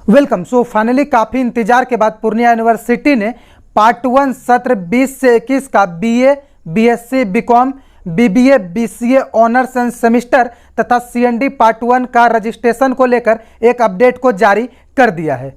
Welcome. So finally काफ़ी इंतजार के बाद पूर्णिया यूनिवर्सिटी ने पार्ट 1 सत्र 20 से 21 का BA, BSc, BCom, BBA, BCA honours and semester तथा सीएनडी पार्ट 1 का रजिस्ट्रेशन को लेकर एक अपडेट को जारी कर दिया है।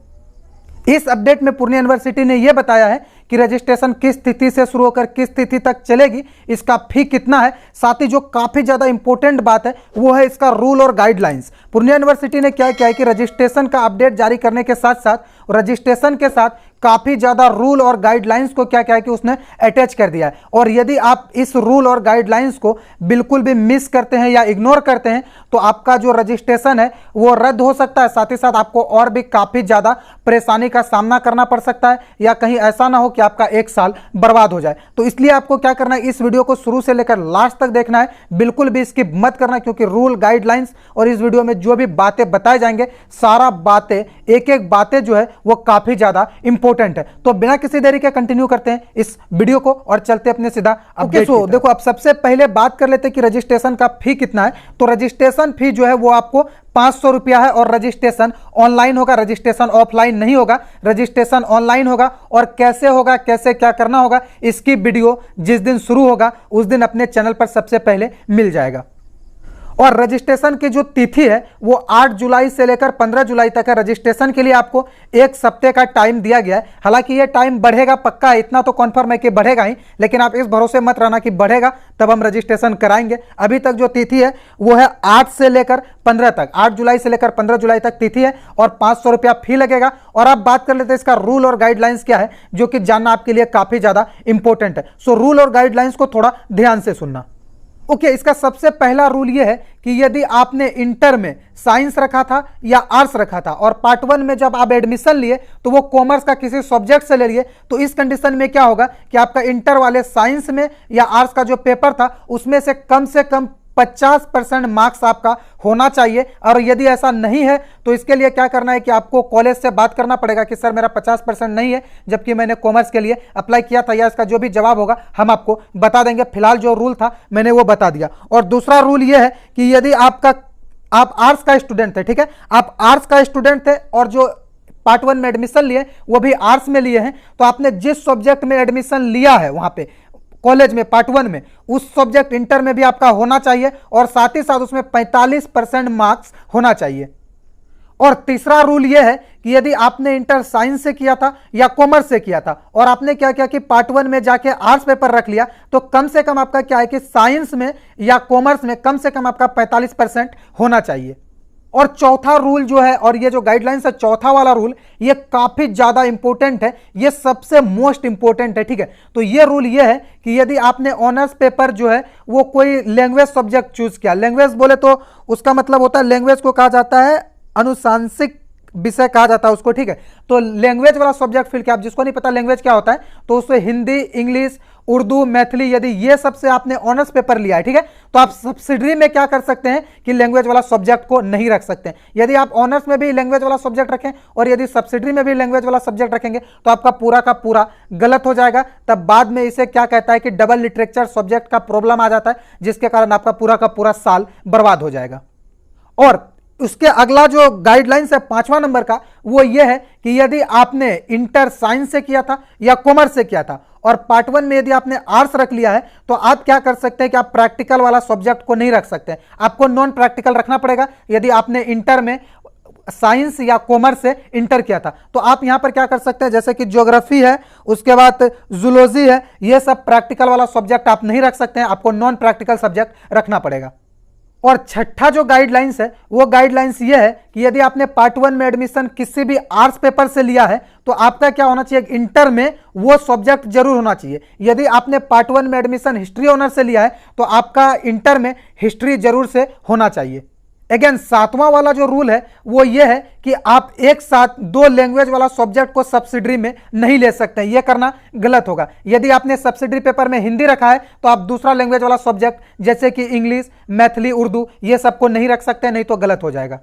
इस अपडेट में पूर्णिया यूनिवर्सिटी ने यह बताया है कि रजिस्ट्रेशन किस तिथि से शुरू होकर किस तिथि तक चलेगी, इसका फी कितना है, साथ ही जो काफ़ी ज़्यादा इंपॉर्टेंट बात है वो है इसका रूल और गाइडलाइंस। पूर्णिया यूनिवर्सिटी ने क्या किया है कि रजिस्ट्रेशन का अपडेट जारी करने के साथ साथ रजिस्ट्रेशन के साथ काफ़ी ज़्यादा रूल और गाइडलाइंस को क्या है कि उसने अटैच कर दिया है। और यदि आप इस रूल और गाइडलाइंस को बिल्कुल भी मिस करते हैं या इग्नोर करते हैं तो आपका जो रजिस्ट्रेशन है वो रद्द हो सकता है, साथ ही साथ आपको और भी काफ़ी ज़्यादा परेशानी का सामना करना पड़ सकता है या कहीं ऐसा ना हो कि आपका 1 साल बर्बाद हो जाए। तो इसलिए आपको क्या करना है, इस वीडियो को शुरू से लेकर लास्ट तक देखना है, बिल्कुल भी स्किप मत करना, क्योंकि रूल गाइडलाइंस और इस वीडियो में जो भी बातें बताए जाएंगे सारा बातें एक एक बातें जो है वो काफ़ी ज़्यादा इंपॉर्टेंट है। तो बिना किसी देरी के कंटिन्यू करते हैं इस वीडियो को और चलते अपने सीधा अपडेट। देखो अब सबसे पहले बात कर लेते हैं कि रजिस्ट्रेशन का फी कितना है। तो रजिस्ट्रेशन फी जो है वो आपको 500 रुपया है और रजिस्ट्रेशन ऑनलाइन होगा, रजिस्ट्रेशन ऑफलाइन नहीं होगा, रजिस्ट्रेशन ऑनलाइन होगा। और कैसे होगा, कैसे क्या करना होगा, इसकी वीडियो जिस दिन शुरू होगा उस दिन अपने चैनल पर सबसे पहले मिल जाएगा। और रजिस्ट्रेशन की जो तिथि है वो 8 जुलाई से लेकर 15 जुलाई तक है। रजिस्ट्रेशन के लिए आपको 1 सप्ते का टाइम दिया गया है। हालांकि ये टाइम बढ़ेगा, पक्का है, इतना तो कन्फर्म है कि बढ़ेगा ही, लेकिन आप इस भरोसे मत रहना कि बढ़ेगा तब हम रजिस्ट्रेशन कराएंगे। अभी तक जो तिथि है वो है 8 से लेकर 15 तक, 8 जुलाई से लेकर 15 जुलाई तक तिथि है और 500 रुपया फी लगेगा। और आप बात कर लेते हैं इसका रूल और गाइडलाइंस क्या है, जो कि जानना आपके लिए काफ़ी ज़्यादा इंपॉर्टेंट है। सो रूल और गाइडलाइंस को थोड़ा ध्यान से सुनना। ओके, इसका सबसे पहला रूल यह है कि यदि आपने इंटर में साइंस रखा था या आर्ट्स रखा था और पार्ट 1 में जब आप एडमिशन लिए तो वो कॉमर्स का किसी सब्जेक्ट से ले लिए, तो इस कंडीशन में क्या होगा कि आपका इंटर वाले साइंस में या आर्ट्स का जो पेपर था उसमें से कम 50% मार्क्स आपका होना चाहिए। और यदि ऐसा नहीं है तो इसके लिए क्या करना है कि आपको कॉलेज से बात करना पड़ेगा कि सर मेरा 50% नहीं है जबकि मैंने कॉमर्स के लिए अप्लाई किया था, या इसका जो भी जवाब होगा हम आपको बता देंगे। फिलहाल जो रूल था मैंने वो बता दिया। और दूसरा रूल ये है कि यदि आप आर्ट्स का स्टूडेंट थे, ठीक है, आप आर्ट्स का स्टूडेंट थे और जो पार्ट 1 में एडमिशन लिए वो भी आर्ट्स में लिए हैं, तो आपने जिस सब्जेक्ट में एडमिशन लिया है वहां पे कॉलेज में पार्ट 1 में, उस सब्जेक्ट इंटर में भी आपका होना चाहिए और साथ ही साथ उसमें 45% मार्क्स होना चाहिए। और तीसरा रूल यह है कि यदि आपने इंटर साइंस से किया था या कॉमर्स से किया था और आपने क्या किया कि पार्ट 1 में जाके आर्ट्स पेपर रख लिया, तो कम से कम आपका क्या है कि साइंस में या कॉमर्स में कम से कम आपका 45% होना चाहिए। और चौथा रूल जो है, और ये जो गाइडलाइंस है चौथा वाला रूल, ये काफी ज्यादा इंपॉर्टेंट है, ये सबसे मोस्ट इंपॉर्टेंट है, ठीक है। तो ये रूल ये है कि यदि आपने ऑनर्स पेपर जो है वो कोई लैंग्वेज सब्जेक्ट चूज किया, लैंग्वेज बोले तो उसका मतलब होता है, लैंग्वेज को कहा जाता है अनुशांसिक विषय कहा जाता है उसको, ठीक है। तो लैंग्वेज वाला सब्जेक्ट फिल किया, आप जिसको नहीं पता लैंग्वेज क्या होता है तो उसमें हिंदी, इंग्लिश, उर्दू, मैथिली, यदि ये सबसे आपने ऑनर्स पेपर लिया है, ठीक है, तो आप सब्सिडरी में क्या कर सकते हैं कि लैंग्वेज वाला सब्जेक्ट को नहीं रख सकते हैं। यदि आप ऑनर्स में भी लैंग्वेज वाला सब्जेक्ट रखें और यदि सब्सिडरी में भी लैंग्वेज वाला सब्जेक्ट रखेंगे तो आपका पूरा का पूरा गलत हो जाएगा। तब बाद में इसे क्या कहता है कि डबल लिटरेचर सब्जेक्ट का प्रॉब्लम आ जाता है, जिसके कारण आपका पूरा का पूरा साल बर्बाद हो जाएगा। और उसके अगला जो गाइडलाइंस है 5वां नंबर का, वो ये है कि यदि आपने इंटर साइंस से किया था या कॉमर्स से किया था और पार्ट 1 में यदि आपने आर्ट्स रख लिया है तो आप क्या कर सकते हैं कि आप प्रैक्टिकल वाला सब्जेक्ट को नहीं रख सकते, आपको नॉन प्रैक्टिकल रखना पड़ेगा। यदि आपने इंटर में साइंस या कॉमर्स से इंटर किया था तो आप यहां पर क्या कर सकते हैं, जैसे कि ज्योग्राफी है, उसके बाद जूलॉजी है, ये सब प्रैक्टिकल वाला सब्जेक्ट आप नहीं रख सकते हैं, आपको नॉन प्रैक्टिकल सब्जेक्ट रखना पड़ेगा। और छठा जो गाइडलाइंस है वो गाइडलाइंस ये है कि यदि आपने पार्ट 1 में एडमिशन किसी भी आर्ट्स पेपर से लिया है तो आपका क्या होना चाहिए, इंटर में वो सब्जेक्ट जरूर होना चाहिए। यदि आपने पार्ट 1 में एडमिशन हिस्ट्री ऑनर से लिया है तो आपका इंटर में हिस्ट्री जरूर से होना चाहिए। अगेन 7वां वाला जो रूल है वो ये है कि आप एक साथ 2 लैंग्वेज वाला सब्जेक्ट को सब्सिडरी में नहीं ले सकते, ये करना गलत होगा। यदि आपने सब्सिडरी पेपर में हिंदी रखा है तो आप दूसरा लैंग्वेज वाला सब्जेक्ट जैसे कि इंग्लिश, मैथिली, उर्दू, ये सबको नहीं रख सकते, नहीं तो गलत हो जाएगा।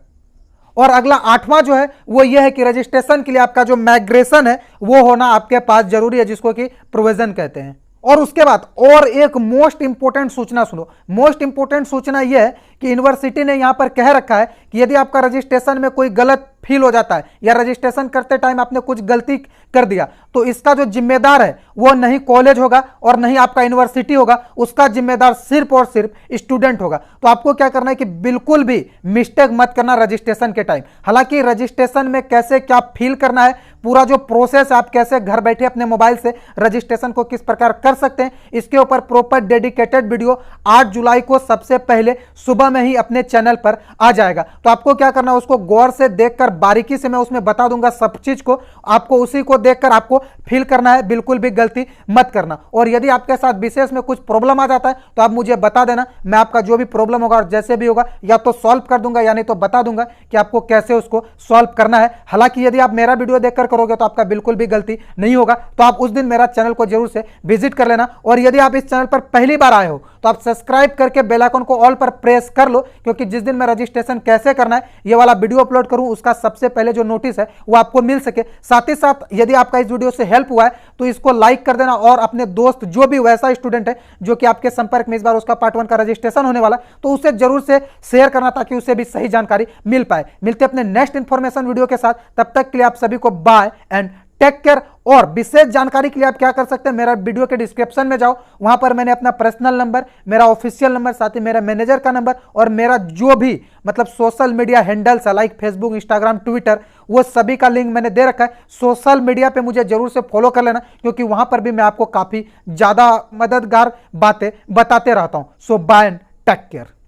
और अगला 8वां जो है वो ये है कि रजिस्ट्रेशन के लिए आपका जो माइग्रेशन है वो होना आपके पास जरूरी है, जिसको कि प्रोविजन कहते हैं। और उसके बाद और एक मोस्ट इंपोर्टेंट सूचना सुनो। मोस्ट इंपोर्टेंट सूचना यह है कि यूनिवर्सिटी ने यहाँ पर कह रखा है कि यदि आपका रजिस्ट्रेशन में कोई गलत फील हो जाता है या रजिस्ट्रेशन करते टाइम आपने कुछ गलती कर दिया तो इसका जो जिम्मेदार है वो नहीं कॉलेज होगा और नहीं आपका यूनिवर्सिटी होगा, उसका जिम्मेदार सिर्फ और सिर्फ स्टूडेंट होगा। तो आपको क्या करना है कि बिल्कुल भी मिस्टेक मत करना रजिस्ट्रेशन के टाइम। हालांकि रजिस्ट्रेशन में कैसे क्या फील करना है, पूरा जो प्रोसेस आप कैसे घर बैठे अपने मोबाइल से रजिस्ट्रेशन को किस प्रकार कर सकते हैं, इसके ऊपर प्रॉपर डेडिकेटेड वीडियो 8 जुलाई को सबसे पहले सुबह में ही अपने चैनल पर आ जाएगा। तो आपको क्या करना है, उसको गौर से देखकर बारीकी से मैं उसमें बता दूंगा सब चीज को, आपको उसी को देखकर आपको फील करना है, बिल्कुल भी गलती मत करना। और यदि आपके साथ विशेष में कुछ प्रॉब्लम आ जाता है तो आप मुझे बता देना, मैं आपका जो भी प्रॉब्लम होगा और जैसे भी होगा या तो सॉल्व कर दूंगा या नहीं तो बता दूंगा कि आपको कैसे उसको सॉल्व करना है। हालांकि यदि आप मेरा वीडियो देखकर करोगे तो आपका बिल्कुल भी गलती नहीं होगा। तो आप उस दिन मेरा चैनल को जरूर से विजिट कर लेना। और यदि आप इस चैनल पर पहली बार आए हो तो आप सब्सक्राइब करके बेल आइकन को ऑल पर प्रेस कर लो, क्योंकि जिस दिन मैं रजिस्ट्रेशन कैसे करना है ये वाला वीडियो अपलोड करूं उसका सबसे पहले जो नोटिस है वो आपको मिल सके। साथ ही साथ यदि आपका इस वीडियो से हेल्प हुआ है तो इसको लाइक कर देना और अपने दोस्त जो भी वैसा स्टूडेंट है जो कि आपके संपर्क में इस बार उसका पार्ट 1 का रजिस्ट्रेशन होने वाला तो उसे जरूर से शेयर करना ताकि उसे भी सही जानकारी मिल पाए। मिलते अपने नेक्स्ट इंफॉर्मेशन वीडियो के साथ, तब तक के लिए आप सभी को बाय एंड टेक केयर। और विशेष जानकारी के लिए आप क्या कर सकते हैं, मेरा वीडियो के डिस्क्रिप्शन में जाओ, वहां पर मैंने अपना पर्सनल नंबर, मेरा ऑफिशियल नंबर, साथ ही मेरा मैनेजर का नंबर और मेरा जो भी मतलब सोशल मीडिया हैंडल्स है लाइक फेसबुक, इंस्टाग्राम, ट्विटर, वो सभी का लिंक मैंने दे रखा है। सोशल मीडिया पे मुझे जरूर से फॉलो कर लेना, क्योंकि वहां पर भी मैं आपको काफी ज्यादा मददगार बातें बताते रहता हूं। सो बाय एंड टेक केयर।